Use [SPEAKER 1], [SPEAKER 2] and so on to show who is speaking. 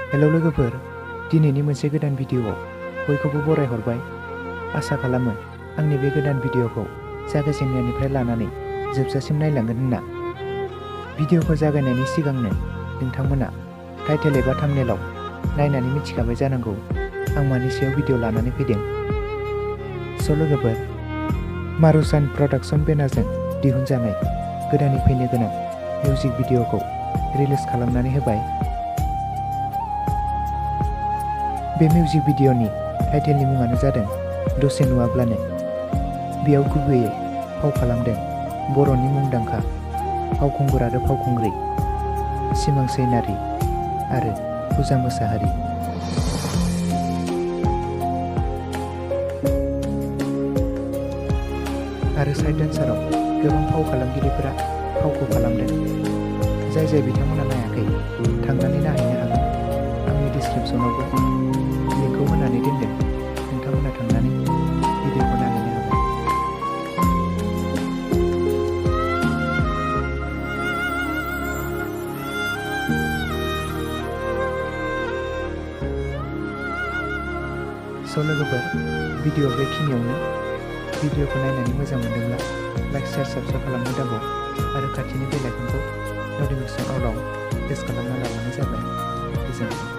[SPEAKER 1] Hello लोगोफोर, दिनैनि मोनसे गोदान भिडिअ'आव बयखौबो बरायहरबाय। आसा खालामो आंनि बे गोदान भिडिअ'खौ जागायजेननायनिफ्राय लानानै जोबजासिम नायलांगोन होनना। भिडिअ'खौ जागायनायनि सिगांनो नोंथांमोना टाइटेल एबा थाम्बनेलाव नायनानै मिथिखाबाय जानांगौ आं मानि सायाव भिडिअ' लानानै फैदों। लोगोफोर, मारुसान प्रडाक्शन बेनारजों दिहुनजानाय गोदानै फैनो गोनां मिउजिक भिडिअ'खौ रिलिज खालामनानै होबाय। बे मिउजिक भिडिअ'नि टाइटेलनि मुङानो जादों दसे नुवाब्लानो। बेयाव गुबैयै फाव खालामदों बर'नि मुंदांखा फावखुंगुर आरो फावखुंग्रि सिमां सैनारि आरो फुजा मोसाहारि। आरो साइड डान्साराव गोबां फाव खालामगिरिफोरा फावखौ खालामदों। जाय बिथांमोना नायाखै थांनानै नायहैनो हागोन। आंनि डिसक्रिपसनावबो लिंकखौ होनानै दोनदों, नोंथांमोना थांनानै भिडिअ'खौ नायहैनो हागोन। लोगोफोर, भिडिअ' बेखिनियावनो। भिडिअ'खौ नायनानै मोजां मोनदोंब्ला लाइक, शेयार, साबस्क्राइब खालामनो दाबाव आरो खाथिनि बेल आइकनखौ नटिफिकेसन अलाव प्रेस खालामना लाबानो जाबाय। गोजोन्थों।